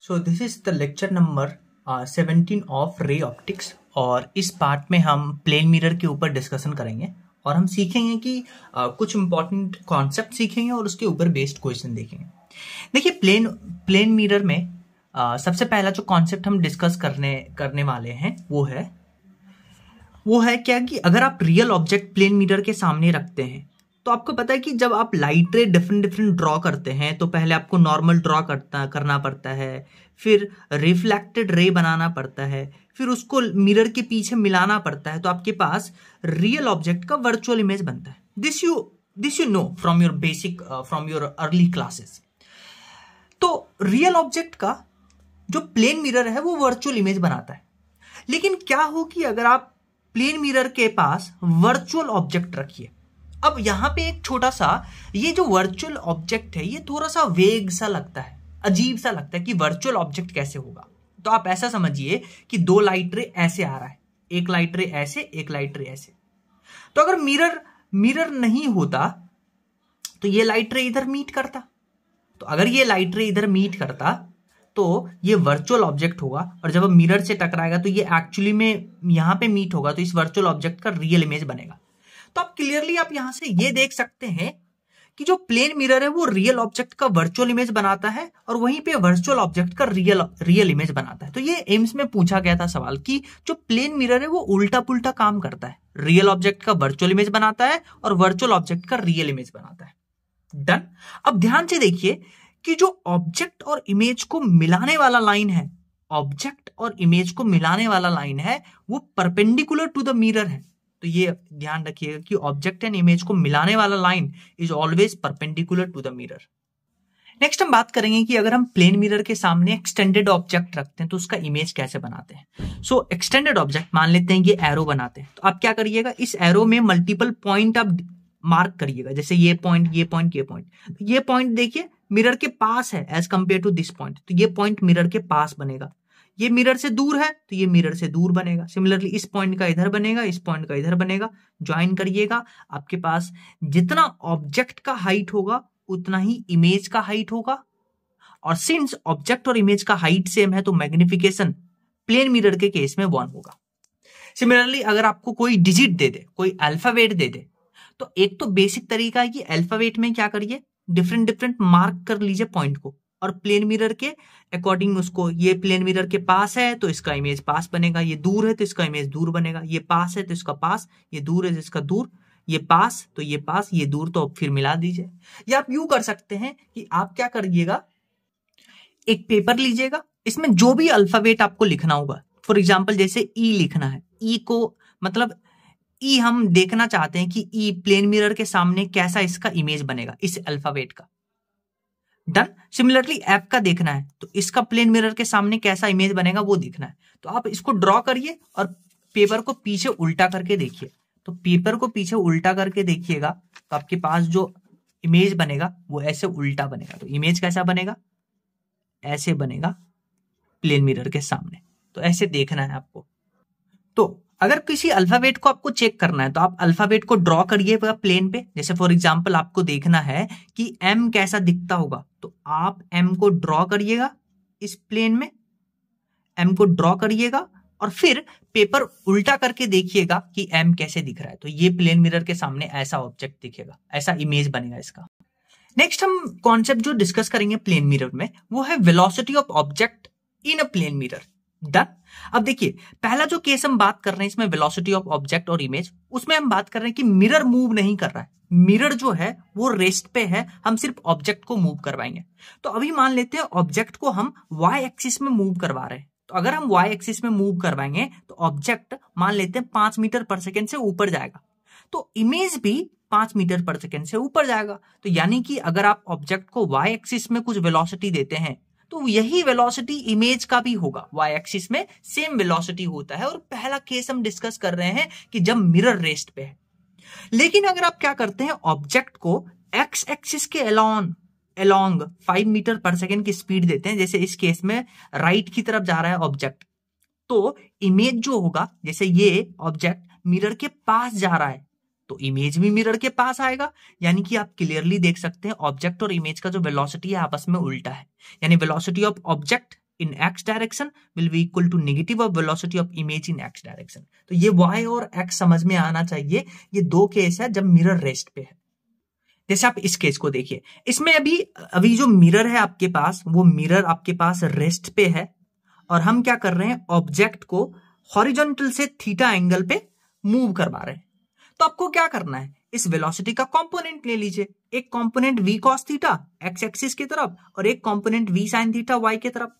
So this is the lecture number 17 of ray optics और इस part में हम प्लेन मिरर के ऊपर डिस्कशन करेंगे और हम सीखेंगे कि कुछ इंपॉर्टेंट कॉन्सेप्ट सीखेंगे और उसके ऊपर बेस्ड क्वेश्चन देखेंगे। देखिए प्लेन मिरर में सबसे पहला जो कॉन्सेप्ट हम डिस्कस करने वाले हैं वो है क्या कि अगर आप रियल ऑब्जेक्ट प्लेन मिरर के सामने रखते हैं तो आपको पता है कि जब आप लाइट रे डिफरेंट ड्रॉ करते हैं तो पहले आपको नॉर्मल ड्रॉ करना पड़ता है, फिर रिफ्लेक्टेड रे बनाना पड़ता है, फिर उसको मिरर के पीछे मिलाना पड़ता है, तो आपके पास रियल ऑब्जेक्ट का वर्चुअल इमेज बनता है। This you know from your early classes. तो रियल ऑब्जेक्ट का जो प्लेन मिरर है वो वर्चुअल इमेज बनाता है। लेकिन क्या हो कि अगर आप प्लेन मिरर के पास वर्चुअल ऑब्जेक्ट रखिए, अब यहां पे एक छोटा सा ये जो वर्चुअल ऑब्जेक्ट है ये थोड़ा सा वेग सा लगता है, अजीब सा लगता है कि वर्चुअल ऑब्जेक्ट कैसे होगा। तो आप ऐसा समझिए कि दो लाइट रे ऐसे आ रहा है, एक लाइट रे ऐसे, एक लाइट रे ऐसे। तो अगर मिरर नहीं होता तो ये लाइट रे इधर मीट करता, तो अगर ये लाइट रे इधर मीट करता तो ये वर्चुअल ऑब्जेक्ट होगा और जब मिरर से टकराएगा तो ये एक्चुअली में यहां पे मीट होगा, तो इस वर्चुअल ऑब्जेक्ट का रियल इमेज बनेगा। तो आप क्लियरली आप यहां से ये देख सकते हैं कि जो प्लेन मिरर है वो रियल ऑब्जेक्ट का वर्चुअल इमेज बनाता है और वहीं पे वर्चुअल ऑब्जेक्ट का रियल इमेज बनाता है। तो ये एम्स में पूछा गया था सवाल कि जो प्लेन मिरर है वो उल्टा पुल्टा काम करता है, रियल ऑब्जेक्ट का वर्चुअल इमेज बनाता है और वर्चुअल ऑब्जेक्ट का रियल इमेज बनाता है। डन। अब ध्यान से देखिए कि जो ऑब्जेक्ट और इमेज को मिलाने वाला लाइन है, ऑब्जेक्ट और इमेज को मिलाने वाला लाइन है वो परपेंडिकुलर टू द मिरर है। तो ये ध्यान रखिएगा कि ऑब्जेक्ट एंड इमेज को मिलाने वाला line is always perpendicular to the mirror. Next हम बात करेंगे कि अगर हम प्लेन मिरर के सामने एक्सटेंडेड ऑब्जेक्ट रखते हैं तो उसका इमेज कैसे बनाते हैं। सो एक्सटेंडेड ऑब्जेक्ट मान लेते हैं ये एरो बनाते हैं, तो आप क्या करिएगा, इस एरो में मल्टीपल पॉइंट आप मार्क करिएगा, जैसे ये पॉइंट, ये पॉइंट, ये पॉइंट। ये पॉइंट देखिए मिरर के पास है as compare to this point, तो ये पॉइंट मिरर के पास बनेगा। ये मिरर से दूर है तो ये मिरर से दूर बनेगा। सिमिलरली इस पॉइंट का इधर बनेगा, इस पॉइंट का इधर बनेगा। ज्वाइन करिएगा, आपके पास जितना ऑब्जेक्ट का हाइट होगा उतना ही इमेज का हाइट होगा, और सिंस ऑब्जेक्ट और इमेज का हाइट सेम है तो मैग्निफिकेशन प्लेन मिरर के केस में 1 होगा। सिमिलरली अगर आपको कोई डिजिट दे दे, कोई अल्फाबेट दे दे, तो एक तो बेसिक तरीका है कि अल्फाबेट में क्या करिए, डिफरेंट मार्क कर लीजिए पॉइंट को और प्लेन मिरर के अकॉर्डिंग उसको, ये प्लेन मिरर के पास है तो इसका इमेज पास बनेगा, ये दूर है तो इसका इमेज दूर बनेगा, ये पास है तो इसका पास, ये दूर है तो इसका दूर, ये पास तो ये पास, ये दूर तो फिर मिला दीजिए। या आप यूं कर सकते हैं कि आप क्या करिएगा, एक पेपर लीजिएगा, इसमें जो भी अल्फाबेट आपको लिखना होगा, फॉर एग्जाम्पल जैसे ई लिखना है, ई को मतलब ई हम देखना चाहते हैं कि ई प्लेन मिरर के सामने कैसा इसका इमेज बनेगा इस अल्फाबेट का। डन। सिमिलरली एफ का देखना है तो इसका प्लेन मिरर के सामने कैसा इमेज बनेगा वो देखना है, तो आप इसको ड्रॉ करिए और पेपर को पीछे उल्टा करके देखिए। तो पेपर को पीछे उल्टा करके देखिएगा तो आपके पास जो इमेज बनेगा वो ऐसे उल्टा बनेगा। तो इमेज कैसा बनेगा, ऐसे बनेगा प्लेन मिरर के सामने। तो ऐसे देखना है आपको। तो अगर किसी अल्फाबेट को आपको चेक करना है तो आप अल्फाबेट को ड्रॉ करिएगा प्लेन पे। जैसे फॉर एग्जांपल आपको देखना है कि एम कैसा दिखता होगा, तो आप एम को ड्रॉ करिएगा इस प्लेन में, एम को ड्रॉ करिएगा और फिर पेपर उल्टा करके देखिएगा कि एम कैसे दिख रहा है। तो ये प्लेन मिरर के सामने ऐसा ऑब्जेक्ट दिखेगा, ऐसा इमेज बनेगा इसका। नेक्स्ट हम कॉन्सेप्ट जो डिस्कस करेंगे प्लेन मिरर में वो है velocity of object in a plane mirror. Done. अब देखिए पहला जो केस हम बात कर रहे हैं इसमें वेलोसिटी ऑफ ऑब्जेक्ट और इमेज, उसमें हम बात कर रहे हैं कि मिरर मूव नहीं कर रहा है, मिरर जो है वो रेस्ट पे है, हम सिर्फ ऑब्जेक्ट को मूव करवाएंगे। तो अभी मान लेते हैं ऑब्जेक्ट को हम वाई एक्सिस में मूव करवा रहे हैं, तो अगर हम वाई एक्सिस में मूव करवाएंगे तो ऑब्जेक्ट मान लेते हैं 5 मीटर पर सेकेंड से ऊपर जाएगा, तो इमेज भी 5 मीटर पर सेकेंड से ऊपर जाएगा। तो यानी कि अगर आप ऑब्जेक्ट को वाई एक्सिस में कुछ वेलोसिटी देते हैं तो यही वेलोसिटी इमेज का भी होगा, वाई एक्सिस में सेम वेलोसिटी होता है। और पहला केस हम डिस्कस कर रहे हैं कि जब मिरर रेस्ट पे है। लेकिन अगर आप क्या करते हैं, ऑब्जेक्ट को एक्स एक्सिस के अलोंग 5 मीटर पर सेकेंड की स्पीड देते हैं, जैसे इस केस में राइट की तरफ जा रहा है ऑब्जेक्ट, तो इमेज जो होगा, जैसे ये ऑब्जेक्ट मिरर के पास जा रहा है तो इमेज भी मिरर के पास आएगा। यानी कि आप क्लियरली देख सकते हैं ऑब्जेक्ट और इमेज का जो वेलोसिटी है आपस में उल्टा है, यानी velocity of object in x direction will be equal to negative of velocity of image in x direction। तो ये y और x समझ में आना चाहिए। ये दो केस है जब मिरर रेस्ट पे है। जैसे आप इस केस को देखिए, इसमें अभी जो मिरर है आपके पास, वो मिरर आपके पास रेस्ट पे है और हम क्या कर रहे हैं, ऑब्जेक्ट को हॉरिजॉन्टल से थीटा एंगल पे मूव करवा रहे हैं। तो आपको क्या करना है, इस वेलोसिटी का कंपोनेंट ले लीजिए। एक component v cos theta x axis की तरफ और एक component v sin theta y की तरफ।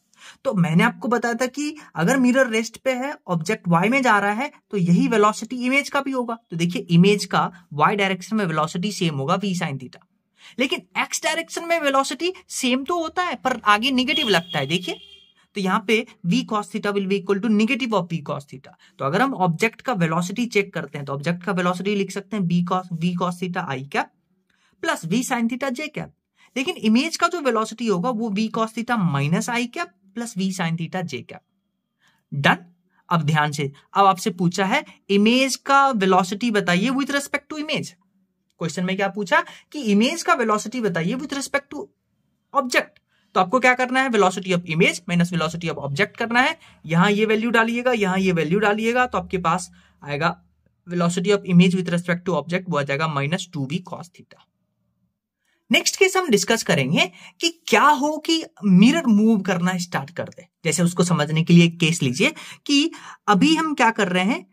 तो मैंने आपको बताया था कि अगर मिरर रेस्ट पे है, ऑब्जेक्ट y में जा रहा है, तो यही वेलोसिटी इमेज का भी होगा। तो देखिए इमेज का y डायरेक्शन में वेलोसिटी सेम होगा v sin थीटा, लेकिन x डायरेक्शन में वेलोसिटी सेम तो होता है पर आगे नेगेटिव लगता है। देखिए तो यहाँ पे v cos theta will be equal to negative of v cos theta. तो अगर हम ऑब्जेक्ट का वेलोसिटी चेक करते हैं तो ऑब्जेक्ट का वेलोसिटी लिख सकते हैं v cos theta i cap plus v sin theta j cap. लेकिन इमेज का जो वेलोसिटी होगा वो v cos theta minus i cap plus v sin theta j cap. Done. अब ध्यान से, अब आपसे पूछा है इमेज का वेलोसिटी बताइए with respect to image. Question में क्या पूछा कि इमेज का वेलोसिटी बताइए विथ रेस्पेक्ट टू ऑब्जेक्ट। तो आपको क्या करना है, velocity of image minus velocity of object करना है। यहां ये वैल्यू डालिएगा, यहां ये वैल्यू डालिएगा, तो आपके पास आएगा velocity of image with respect to object, वो आ जाएगा minus 2v cos theta. Next case हम डिस्कस करेंगे कि क्या हो कि मिरर मूव करना स्टार्ट कर दे। जैसे उसको समझने के लिए एक केस लीजिए कि अभी हम क्या कर रहे हैं,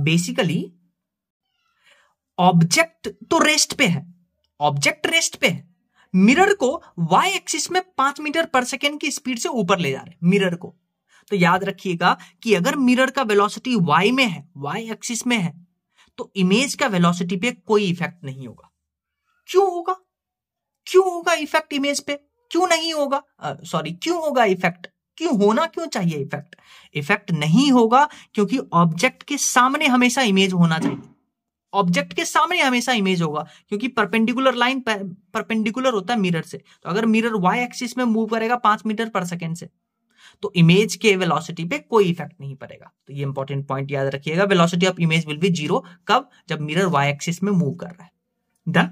बेसिकली ऑब्जेक्ट तो रेस्ट पे है, ऑब्जेक्ट रेस्ट पे है, मिरर को y एक्सिस में 5 मीटर पर सेकेंड की स्पीड से ऊपर ले जा रहे हैं मिरर को। तो याद रखिएगा कि अगर मिरर का वेलोसिटी y में है, y एक्सिस में है, तो इमेज का वेलोसिटी पे कोई इफेक्ट नहीं होगा। क्यों होगा, क्यों होगा इफेक्ट इमेज पे, क्यों नहीं होगा, क्यों होगा इफेक्ट, क्यों होना क्यों चाहिए इफेक्ट। इफेक्ट नहीं होगा क्योंकि ऑब्जेक्ट के सामने हमेशा इमेज होना चाहिए, ऑब्जेक्ट के सामने हमेशा इमेज होगा, क्योंकि परपेंडिकुलर लाइन परपेंडिकुलर होता है मिरर से। तो अगर मिरर y एक्सिस में मूव करेगा 5 मीटर पर सेकेंड से, तो इमेज के वेलोसिटी पे कोई इफेक्ट नहीं पड़ेगा। तो ये इंपॉर्टेंट पॉइंट याद रखिएगा, velocity of image will be 0। कब, जब मिरर y एक्सिस में मूव कर रहा है। डन।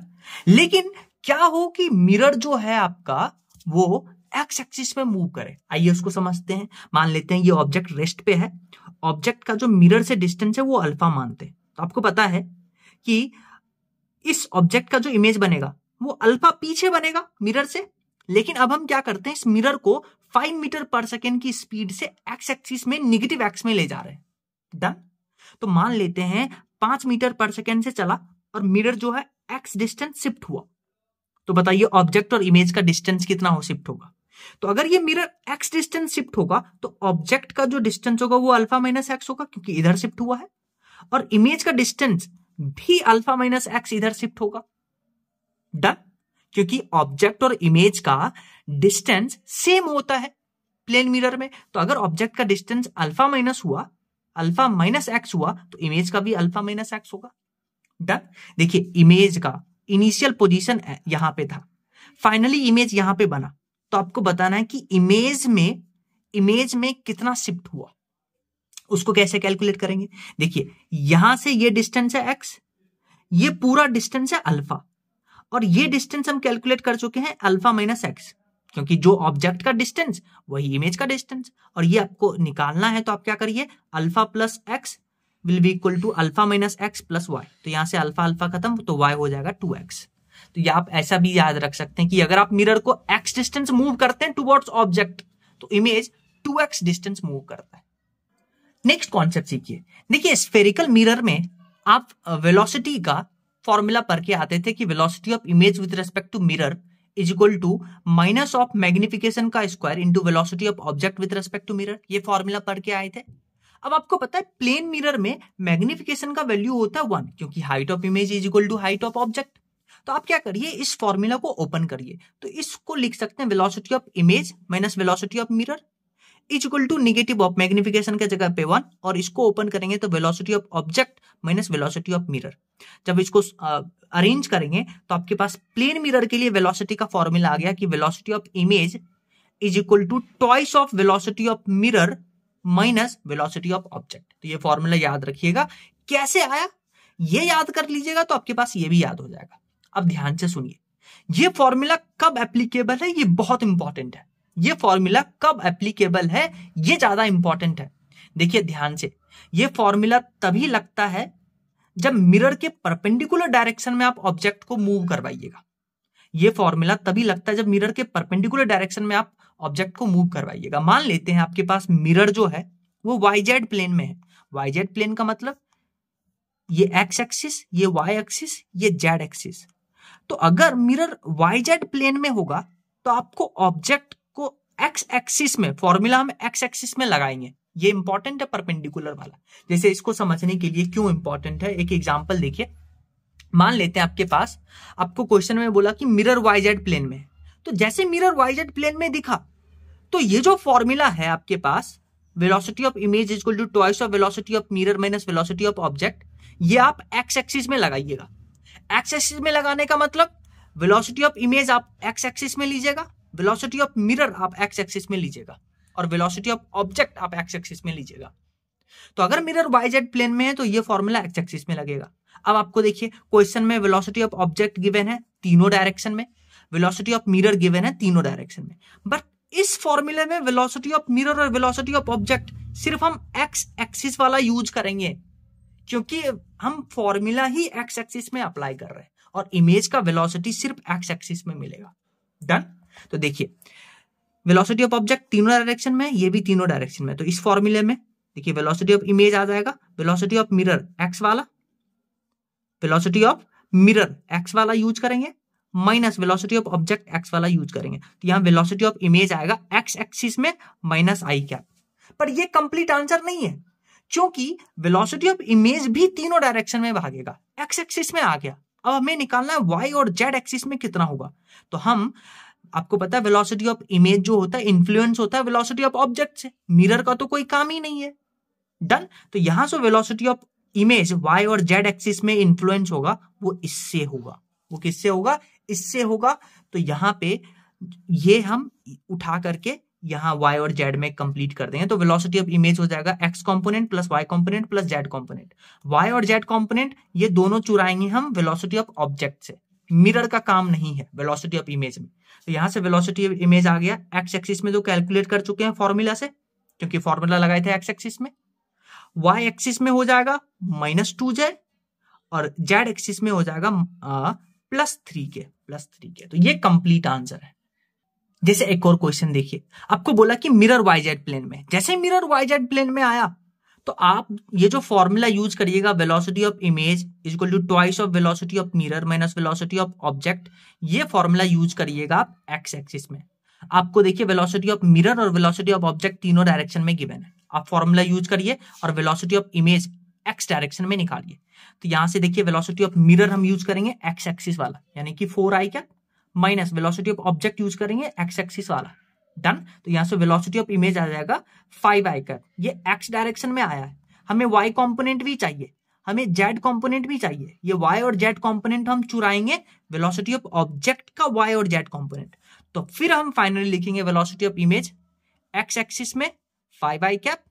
लेकिन क्या हो कि मिरर जो है आपका वो x एक्सिस में मूव करे। आइए उसको समझते हैं। मान लेते हैं ये ऑब्जेक्ट रेस्ट पे है, ऑब्जेक्ट का जो मिरर से डिस्टेंस है वो अल्फा मानते हैं। तो आपको पता है कि इस ऑब्जेक्ट का जो इमेज बनेगा वो अल्फा पीछे बनेगा मिरर से। लेकिन अब हम क्या करते हैं, इस मिरर को 5 मीटर पर सेकेंड की स्पीड से x एक्सिस में नेगेटिव x में ले जा रहे हैं। डन। तो मान लेते हैं 5 मीटर पर सेकेंड से चला और मिरर जो है x डिस्टेंस शिफ्ट हुआ। तो बताइए ऑब्जेक्ट और इमेज का डिस्टेंस कितना हो शिफ्ट होगा। तो अगर ये मिरर x डिस्टेंस शिफ्ट होगा तो ऑब्जेक्ट का जो डिस्टेंस होगा वो अल्फा माइनस x होगा, क्योंकि इधर शिफ्ट हुआ है, और इमेज का डिस्टेंस भी अल्फा माइनस x इधर शिफ्ट होगा। डन। क्योंकि ऑब्जेक्ट और इमेज का डिस्टेंस सेम होता है प्लेन मिरर में। तो अगर ऑब्जेक्ट का डिस्टेंस अल्फा माइनस हुआ, अल्फा माइनस x हुआ, तो इमेज का भी अल्फा माइनस x होगा। डन। देखिए इमेज का इनिशियल पोजीशन यहां पे था, फाइनली इमेज यहां पे बना। तो आपको बताना है कि इमेज में कितना शिफ्ट हुआ, उसको कैसे कैलकुलेट करेंगे। देखिए यहां से ये डिस्टेंस है x, ये पूरा डिस्टेंस है अल्फा, और ये डिस्टेंस हम कैलकुलेट कर चुके हैं अल्फा माइनस x, क्योंकि जो ऑब्जेक्ट का डिस्टेंस वही इमेज का डिस्टेंस, और ये आपको निकालना है। तो आप क्या करिए, alpha plus x will be equal to alpha minus x plus y। तो यहां से अल्फा अल्फा खत्म, तो y हो जाएगा 2x। तो ये आप ऐसा भी याद रख सकते हैं कि अगर आप मिरर को x डिस्टेंस मूव करते हैं टुवर्ड्स ऑब्जेक्ट, तो इमेज 2x डिस्टेंस मूव करता है। नेक्स्ट कॉन्सेप्ट सीखिए। देखिए स्फेरिकल मिरर में आप वेलोसिटी का फॉर्मूला पढ़ के आते थे कि velocity of image with respect to mirror is equal to minus of magnification का square into velocity of object with respect to mirror. ये फॉर्मूला पढ़ के आए थे। अब आपको पता है प्लेन मिरर में मैग्निफिकेशन का वैल्यू होता है 1, क्योंकि height of image is equal to height of object. तो आप क्या करिए, इस फॉर्मूला को ओपन करिए। तो इसको लिख सकते हैं velocity of image minus velocity of mirror is equal to negative of magnification के जगह पे 1, और इसको ओपन करेंगे तो velocity of object minus velocity of mirror. जब इसको अरेंज करेंगे तो आपके पास प्लेन मिरर के लिए वेलोसिटी का फॉर्मूला आ गया कि velocity of image is equal to twice of velocity of mirror minus velocity of object. तो ये फॉर्मूला याद रखिएगा। कैसे आया ये याद कर लीजिएगा तो आपके पास ये भी याद हो जाएगा। अब ध्यान से सुनिए, ये फॉर्मूला कब एप्लीकेबल है, ये बहुत इंपॉर्टेंट है। ये फॉर्मूला कब एप्लीकेबल है, ये ज्यादा इंपॉर्टेंट है। देखिए ध्यान से, ये फॉर्मूला तभी लगता है जब मिरर के परपेंडिकुलर डायरेक्शन में आप ऑब्जेक्ट को मूव करवाइएगा। ये फॉर्मूला तभी लगता है जब मिरर के परपेंडिकुलर डायरेक्शन में आप ऑब्जेक्ट को मूव करवाइएगा। मान लेते हैं आपके पास मिरर जो है वो YZ प्लेन में है। YZ प्लेन का मतलब ये X एक्सिस, ये Y एक्सिस, ये Z एक्सिस। तो अगर मिरर YZ प्लेन में होगा तो आपको ऑब्जेक्ट को X एक्सिस में, फॉर्मूला हम X एक्सिस में लगाएंगे। ये इंपॉर्टेंट है परपेंडिकुलर वाला। जैसे इसको समझने के लिए क्यों इंपॉर्टेंट है, एक एग्जांपल देखिए। मान लेते हैं आपके पास, आपको क्वेश्चन में बोला कि मिरर YZ प्लेन में है, तो जैसे मिरर YZ प्लेन में दिखा तो ये जो फॉर्मूला है आपके पास, velocity of image is equal to twice of velocity of mirror minus velocity of object, ये आप X एक्सिस में लगाइएगा। X एक्सिस में लगाने का मतलब वेलोसिटी ऑफ इमेज आप X एक्सिस में लीजिएगा, वेलोसिटी ऑफ मिरर आप X एक्सिस में लीजिएगा, और वेलोसिटी ऑफ ऑब्जेक्ट आप X एक्सिस में लीजिएगा। तो अगर मिरर YZ प्लेन में है तो ये फॉर्मूला X एक्सिस में लगेगा। अब आपको देखिए क्वेश्चन में वेलोसिटी ऑफ ऑब्जेक्ट गिवन है तीनों डायरेक्शन में, वेलोसिटी ऑफ मिरर गिवन है तीनों डायरेक्शन में, बट इस फॉर्मूले में वेलोसिटी ऑफ मिरर और वेलोसिटी ऑफ ऑब्जेक्ट सिर्फ हम X एक्सिस वाला यूज करेंगे, क्योंकि हम फॉर्मूला ही X एक्सिस में अप्लाई कर रहे हैं और इमेज का वेलोसिटी सिर्फ X एक्सिस में मिलेगा। डन। तो देखिए वेलोसिटी ऑफ ऑब्जेक्ट तीनों डायरेक्शन में, ये भी तीनों डायरेक्शन में, तो इस फॉर्मूले में देखिए वेलोसिटी ऑफ इमेज आ जाएगा वेलोसिटी ऑफ मिरर X वाला, वेलोसिटी ऑफ मिरर X वाला यूज करेंगे, minus velocity of object X वाला यूज करेंगे। तो यहां वेलोसिटी ऑफ इमेज आएगा X एक्सिस में माइनस आई कैप। पर ये कंप्लीट आंसर नहीं है, क्योंकि वेलोसिटी ऑफ इमेज भी तीनों डायरेक्शन में भागेगा, X एक्सिस में आ गया। अब हमें निकालना है Y और Z एक्सिस में कितना होगा। तो हम, आपको पता है वेलोसिटी ऑफ इमेज जो होता है इन्फ्लुएंस होता है वेलोसिटी ऑफ ऑब्जेक्ट से, मिरर का तो कोई काम ही नहीं है। डन। तो यहां से वेलोसिटी ऑफ इमेज Y और Z एक्सिस में इन्फ्लुएंस होगा, वो इससे होगा। वो किससे होगा? इससे होगा। तो यहां पे ये हम उठा करके यहां Y और Z में कंप्लीट कर देंगे। तो वेलोसिटी ऑफ इमेज हो जाएगा X component plus Y component plus Z component. Y और Z कंपोनेंट ये दोनों चुराएंगे हम वेलोसिटी ऑफ ऑब्जेक्ट से, मिरर का काम नहीं है वेलोसिटी ऑफ इमेज में। तो यहां से वेलोसिटी ऑफ इमेज आ गया X एक्सिस में, जो कैलकुलेट कर चुके हैं फॉर्मूला से, क्योंकि फॉर्मूला लगाए थे X एक्सिस में। Y एक्सिस में हो जाएगा -2J और Z एक्सिस में हो जाएगा +3K। तो ये कंप्लीट आंसर है। जैसे एक और क्वेश्चन देखिए, आपको बोला कि मिरर YZ प्लेन में, जैसे मिरर YZ प्लेन में आया तो आप ये जो फॉर्मूला यूज करिएगा velocity of image is equal to twice of velocity of mirror minus velocity of object, ये फॉर्मूला यूज करिएगा आप X एक्सिस में। आपको देखिए वेलोसिटी ऑफ मिरर और वेलोसिटी ऑफ ऑब्जेक्ट तीनों डायरेक्शन में गिवन है, आप फॉर्मूला यूज करिए और velocity of image X direction में निकालिए। तो यहां से देखिए वेलोसिटी ऑफ मिरर हम यूज करेंगे X एक्सिस वाला, यानी कि 4i cap, minus velocity of object use करेंगे X एक्सिस वाला। डन। तो यहां से वेलोसिटी ऑफ इमेज आ जाएगा 5i कैप, ये X डायरेक्शन में आया है। हमें Y कंपोनेंट भी चाहिए, हमें Z कंपोनेंट भी चाहिए, ये Y और Z कंपोनेंट हम चुराएंगे वेलोसिटी ऑफ ऑब्जेक्ट का Y और Z कंपोनेंट। तो फिर हम फाइनली लिखेंगे velocity of image X axis में 5i कैप,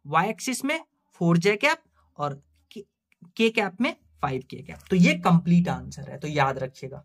Y एक्सिस में 4J कैप और K कैप में 5K कैप। तो ये कंप्लीट आंसर है, तो याद रखिएगा।